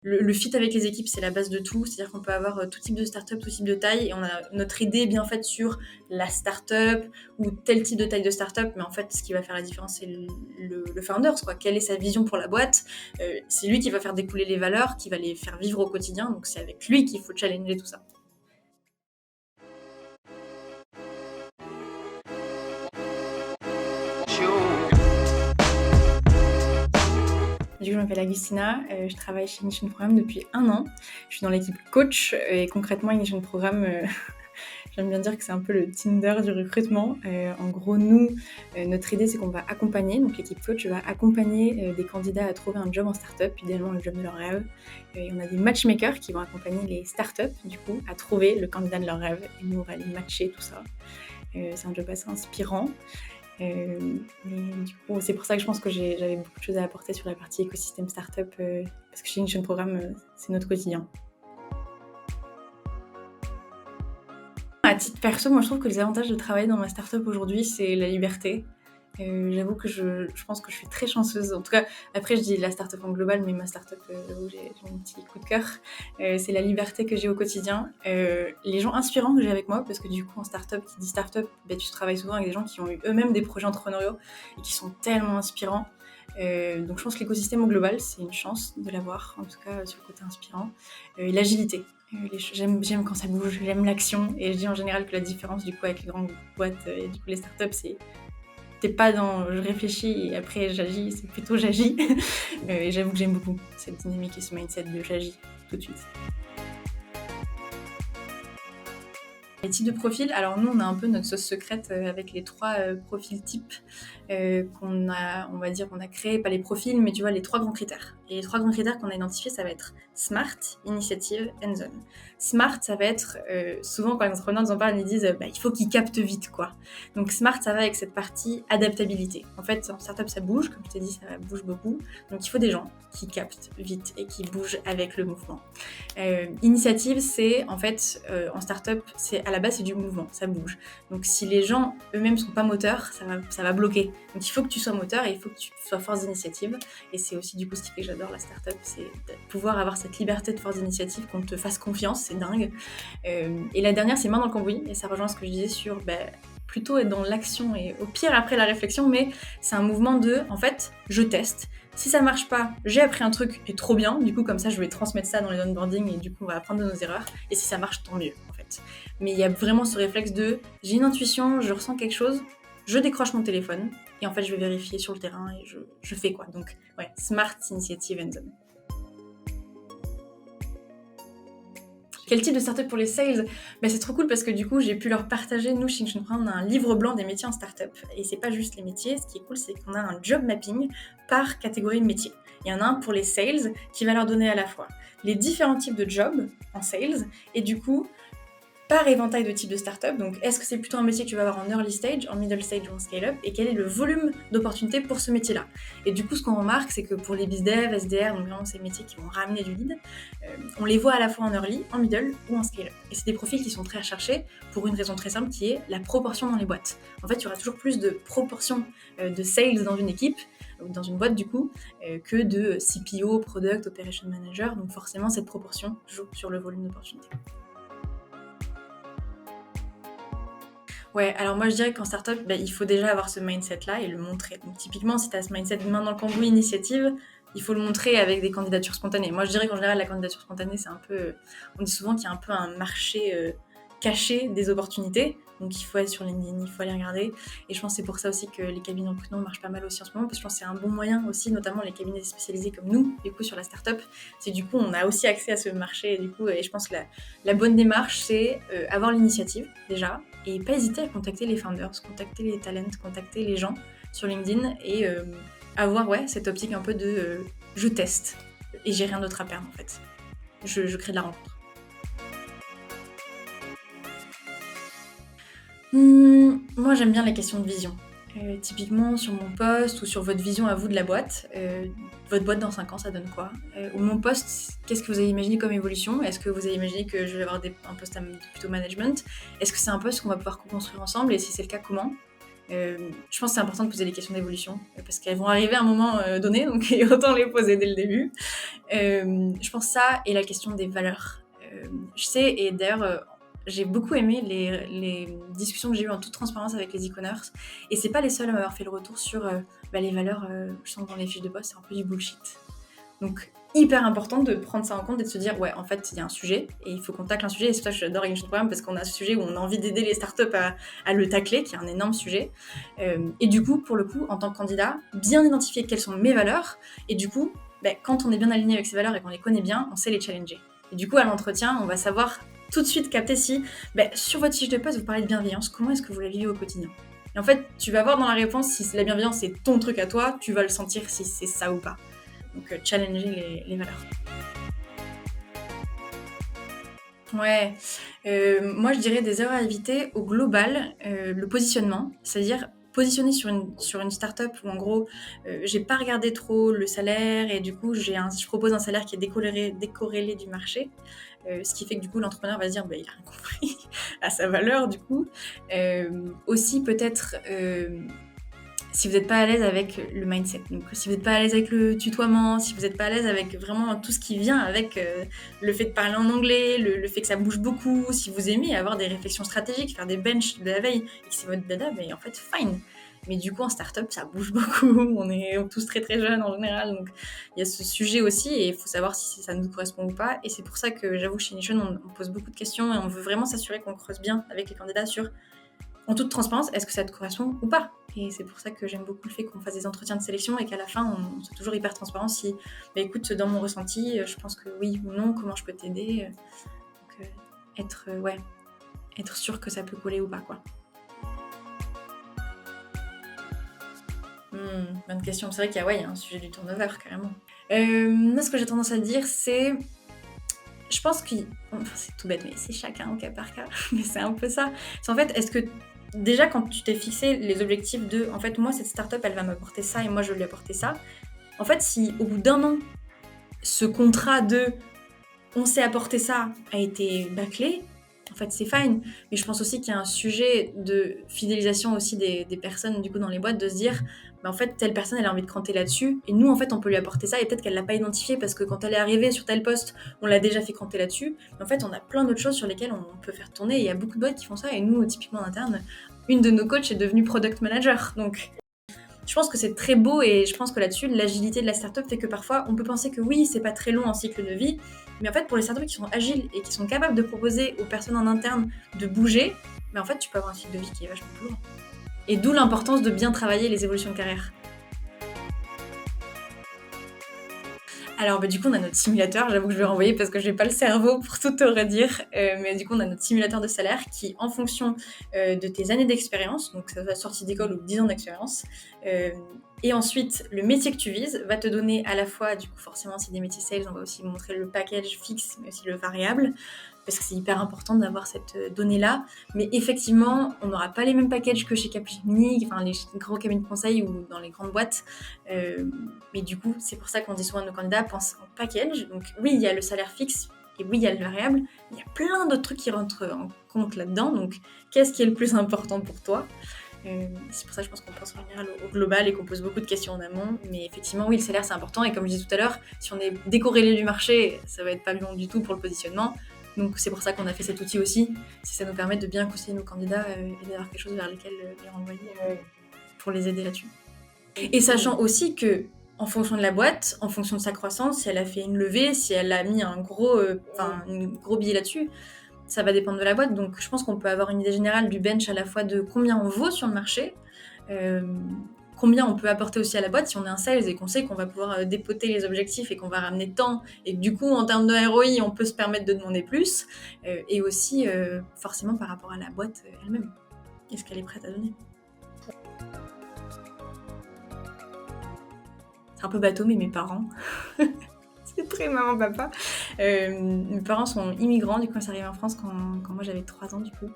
Le fit avec les équipes, c'est la base de tout. C'est-à-dire qu'on peut avoir tout type de startup, tout type de taille, et on a notre idée bien faite sur la startup ou tel type de taille de startup. Mais en fait, ce qui va faire la différence, c'est le founder, quoi. Quelle est sa vision pour la boîte? C'est lui qui va faire découler les valeurs, qui va les faire vivre au quotidien. Donc c'est avec lui qu'il faut challenger tout ça. Du coup, je m'appelle Agustina, je travaille chez Ignition Programme depuis 1 an. Je suis dans l'équipe coach et concrètement, Ignition Programme, j'aime bien dire que c'est un peu le Tinder du recrutement. En gros, nous, notre idée, c'est qu'on va accompagner, donc l'équipe coach va accompagner des candidats à trouver un job en startup, idéalement le job de leur rêve. Et on a des matchmakers qui vont accompagner les startups, du coup, à trouver le candidat de leur rêve. Et nous, on va les matcher, tout ça. C'est un job assez inspirant. Mais du coup, c'est pour ça que je pense que j'avais beaucoup de choses à apporter sur la partie écosystème startup, parce que chez Ignition Programme, c'est notre quotidien. À titre perso, moi je trouve que les avantages de travailler dans ma startup aujourd'hui, c'est la liberté. J'avoue que je pense que je suis très chanceuse. En tout cas, après je dis la startup en global, mais ma startup, où j'ai mon petit coup de cœur, c'est la liberté que j'ai au quotidien. Les gens inspirants que j'ai avec moi, parce que du coup en startup, qui dit startup, tu travailles souvent avec des gens qui ont eu eux-mêmes des projets entrepreneuriaux et qui sont tellement inspirants. Donc je pense que l'écosystème au global, c'est une chance de l'avoir, en tout cas sur le côté inspirant. Et l'agilité. J'aime quand ça bouge, j'aime l'action, et je dis en général que la différence du coup avec les grandes boîtes et du coup les startups, c'est t'es pas dans je réfléchis et après j'agis, c'est plutôt j'agis. Et j'avoue que j'aime beaucoup cette dynamique et ce mindset de j'agis tout de suite. Les types de profils, alors nous on a un peu notre sauce secrète avec les 3 profils types qu'on a, on va dire, on a créé, pas les profils, mais tu vois les 3 grands critères. Et les 3 grands critères qu'on a identifiés, ça va être Smart, Initiative, Hands-on. Smart, ça va être, souvent quand les entrepreneurs nous en parlent, ils disent il faut qu'ils captent vite, quoi. Donc Smart, ça va avec cette partie adaptabilité. En fait, en startup, ça bouge, comme je t'ai dit, ça bouge beaucoup. Donc il faut des gens qui captent vite et qui bougent avec le mouvement. Initiative, c'est en fait en startup, c'est à la base c'est du mouvement, ça bouge. Donc si les gens eux-mêmes sont pas moteurs, ça va bloquer. Donc il faut que tu sois moteur et il faut que tu sois force d'initiative. Et c'est aussi du coup ce qui fait que j'adore la startup, c'est de pouvoir avoir cette liberté de force d'initiative, qu'on te fasse confiance, c'est dingue. Et la dernière, c'est main dans le cambouis, et ça rejoint ce que je disais sur plutôt être dans l'action et au pire après la réflexion, mais c'est un mouvement de, en fait, je teste. Si ça marche pas, j'ai appris un truc et trop bien, du coup comme ça je vais transmettre ça dans les onboarding et du coup on va apprendre de nos erreurs, et si ça marche, tant mieux en fait. Mais il y a vraiment ce réflexe de, j'ai une intuition, je ressens quelque chose, je décroche mon téléphone, et en fait je vais vérifier sur le terrain et je fais quoi. Donc ouais, Smart, Initiative, Hands-on. Quel type de startup pour les sales? C'est trop cool parce que du coup, j'ai pu leur partager, nous, chez Ignition Programme, on a un livre blanc des métiers en startup. Et c'est pas juste les métiers, ce qui est cool, c'est qu'on a un job mapping par catégorie de métier. Il y en a un pour les sales qui va leur donner à la fois les différents types de jobs en sales et du coup, par éventail de types de startup. Donc, est-ce que c'est plutôt un métier que tu vas avoir en early stage, en middle stage ou en scale-up, et quel est le volume d'opportunités pour ce métier-là? Et du coup, ce qu'on remarque, c'est que pour les bizdev, SDR, donc vraiment ces métiers qui vont ramener du lead, on les voit à la fois en early, en middle ou en scale-up. Et c'est des profils qui sont très recherchés pour une raison très simple qui est la proportion dans les boîtes. En fait, il y aura toujours plus de proportion de sales dans une équipe, ou dans une boîte du coup, que de CPO, Product, Operation Manager. Donc forcément, cette proportion joue sur le volume d'opportunités. Ouais, alors moi je dirais qu'en startup, il faut déjà avoir ce mindset-là et le montrer. Donc typiquement, si tu as ce mindset de main dans le cambouis initiative, il faut le montrer avec des candidatures spontanées. Moi je dirais qu'en général, la candidature spontanée, c'est un peu... on dit souvent qu'il y a un peu un marché caché des opportunités. Donc il faut aller sur LinkedIn, il faut aller regarder. Et je pense que c'est pour ça aussi que les cabinets de recrutement marchent pas mal aussi en ce moment, parce que je pense que c'est un bon moyen aussi, notamment les cabinets spécialisés comme nous, du coup sur la startup. C'est du coup, on a aussi accès à ce marché. Et du coup, et je pense que la bonne démarche, c'est avoir l'initiative déjà, et pas hésiter à contacter les founders, contacter les talents, contacter les gens sur LinkedIn et avoir cette optique un peu de je teste et j'ai rien d'autre à perdre en fait. Je crée de la rencontre. Moi j'aime bien les questions de vision. Typiquement sur mon poste ou sur votre vision à vous de la boîte, votre boîte dans 5 ans ça donne quoi? Ou mon poste, qu'est-ce que vous avez imaginé comme évolution? Est-ce que vous avez imaginé que je vais avoir un poste plutôt management? Est-ce que c'est un poste qu'on va pouvoir co-construire ensemble, et si c'est le cas, comment? Je pense que c'est important de poser des questions d'évolution parce qu'elles vont arriver à un moment donné, donc autant les poser dès le début. Je pense ça et la question des valeurs. Je sais, et d'ailleurs, j'ai beaucoup aimé les discussions que j'ai eues en toute transparence avec les e-commerce, et c'est pas les seuls à m'avoir fait le retour sur les valeurs. Je sens que dans les fiches de poste, c'est un peu du bullshit. Donc, hyper important de prendre ça en compte et de se dire, ouais, en fait, il y a un sujet et il faut qu'on tacle un sujet. Et c'est pour ça que j'adore Ignition Programme, parce qu'on a ce sujet où on a envie d'aider les startups à le tacler, qui est un énorme sujet. Et du coup, pour le coup, en tant que candidat, bien identifier quelles sont mes valeurs. Et du coup, quand on est bien aligné avec ces valeurs et qu'on les connaît bien, on sait les challenger. Et du coup, à l'entretien, on va savoir tout de suite capter si, sur votre fiche de poste, vous parlez de bienveillance, comment est-ce que vous la vivez au quotidien. Et en fait, tu vas voir dans la réponse si la bienveillance c'est ton truc à toi, tu vas le sentir si c'est ça ou pas. Donc, challenger les valeurs. Ouais, moi je dirais des erreurs à éviter au global, le positionnement, c'est-à-dire positionner sur une start-up où en gros, j'ai pas regardé trop le salaire et du coup je propose un salaire qui est décorrélé du marché, ce qui fait que du coup l'entrepreneur va se dire: «Il a rien compris à sa valeur» du coup. Aussi peut-être, si vous n'êtes pas à l'aise avec le mindset, donc si vous n'êtes pas à l'aise avec le tutoiement, si vous n'êtes pas à l'aise avec vraiment tout ce qui vient avec le fait de parler en anglais, le fait que ça bouge beaucoup, si vous aimez avoir des réflexions stratégiques, faire des benches de la veille et que c'est votre dada, mais en fait, fine. Mais du coup, en start-up, ça bouge beaucoup, on est tous très très jeunes en général, donc il y a ce sujet aussi et il faut savoir si ça nous correspond ou pas. Et c'est pour ça que j'avoue, chez Nichon, on pose beaucoup de questions et on veut vraiment s'assurer qu'on creuse bien avec les candidats sur, en toute transparence, est-ce que ça te correspond ou pas. Et c'est pour ça que j'aime beaucoup le fait qu'on fasse des entretiens de sélection et qu'à la fin, on soit toujours hyper transparent si, écoute, dans mon ressenti, je pense que oui ou non, comment je peux t'aider. Donc, être sûr que ça peut coller ou pas, quoi. Bonne question. C'est vrai qu'il y a un sujet du turnover, carrément. Moi, ce que j'ai tendance à dire, c'est... Je pense que... c'est tout bête, mais c'est chacun au cas par cas. Mais c'est un peu ça. C'est en fait, est-ce que... Déjà, quand tu t'es fixé les objectifs de... En fait, moi, cette startup, elle va m'apporter ça et moi, je vais lui apporter ça. En fait, si au bout d'un an, ce contrat de on s'est apporté ça a été bâclé, en fait, c'est fine. Mais je pense aussi qu'il y a un sujet de fidélisation aussi des personnes, du coup, dans les boîtes, de se dire, en fait, telle personne, elle a envie de cranter là-dessus. Et nous, en fait, on peut lui apporter ça. Et peut-être qu'elle l'a pas identifié parce que quand elle est arrivée sur tel poste, on l'a déjà fait cranter là-dessus. Mais en fait, on a plein d'autres choses sur lesquelles on peut faire tourner. Et il y a beaucoup de boîtes qui font ça. Et nous, typiquement en interne, une de nos coachs est devenue product manager. Donc, je pense que c'est très beau et je pense que là-dessus, l'agilité de la startup fait que parfois, on peut penser que oui, c'est pas très long en cycle de vie, mais en fait, pour les startups qui sont agiles et qui sont capables de proposer aux personnes en interne de bouger, en fait, tu peux avoir un cycle de vie qui est vachement plus long. Et d'où l'importance de bien travailler les évolutions de carrière. Alors, du coup, on a notre simulateur. J'avoue que je vais renvoyer parce que je n'ai pas le cerveau pour tout te redire. Mais du coup, on a notre simulateur de salaire qui, en fonction de tes années d'expérience, donc ça va sortir d'école ou 10 ans d'expérience, et ensuite, le métier que tu vises va te donner à la fois, du coup, forcément, si des métiers sales, on va aussi montrer le package fixe, mais aussi le variable, parce que c'est hyper important d'avoir cette donnée-là. Mais effectivement, on n'aura pas les mêmes packages que chez Capgemini, enfin les gros cabinets de conseil ou dans les grandes boîtes. Mais du coup, c'est pour ça qu'on dit souvent à nos candidats, pense en package. Donc oui, il y a le salaire fixe et oui, il y a le variable. Il y a plein d'autres trucs qui rentrent en compte là-dedans. Donc, qu'est-ce qui est le plus important pour toi ? C'est pour ça que je pense qu'on pense en général au global et qu'on pose beaucoup de questions en amont. Mais effectivement, oui, le salaire, c'est important. Et comme je disais tout à l'heure, si on est décorrélé du marché, ça va être pas bon du tout pour le positionnement. Donc c'est pour ça qu'on a fait cet outil aussi. Si ça nous permet de bien conseiller nos candidats et d'avoir quelque chose vers lequel les renvoyer pour les aider là-dessus. Et sachant aussi que, en fonction de la boîte, en fonction de sa croissance, si elle a fait une levée, si elle a mis un gros billet là-dessus, ça va dépendre de la boîte. Donc je pense qu'on peut avoir une idée générale du bench à la fois de combien on vaut sur le marché, combien on peut apporter aussi à la boîte si on est un sales et qu'on sait qu'on va pouvoir dépoter les objectifs et qu'on va ramener tant, et que du coup en termes de ROI on peut se permettre de demander plus, et aussi forcément par rapport à la boîte elle-même, qu'est-ce qu'elle est prête à donner. C'est un peu bateau, mais mes parents c'est très maman papa, mes parents sont immigrants, du coup ils arrivent en France quand moi j'avais 3 ans du coup,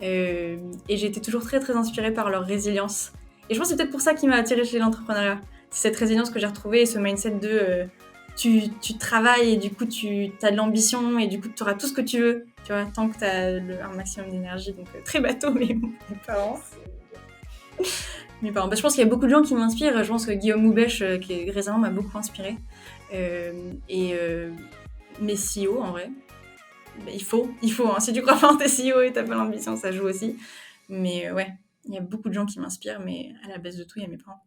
et j'ai été toujours très très inspirée par leur résilience. Et je pense que c'est peut-être pour ça qui m'a attirée chez l'entrepreneuriat. C'est cette résilience que j'ai retrouvée et ce mindset de tu travailles et du coup tu as de l'ambition et du coup tu auras tout ce que tu veux, tu vois, tant que tu as un maximum d'énergie. Donc très bateau, mais mes parents. Mes parents. Bah, je pense qu'il y a beaucoup de gens qui m'inspirent. Je pense que Guillaume Houbèche, qui est récemment, m'a beaucoup inspiré. Et mes CEO, en vrai. Bah, il faut. Hein. Si tu crois pas en tes CEO et t'as pas l'ambition, ça joue aussi. Mais ouais, il y a beaucoup de gens qui m'inspirent, mais à la base de tout, il y a mes parents.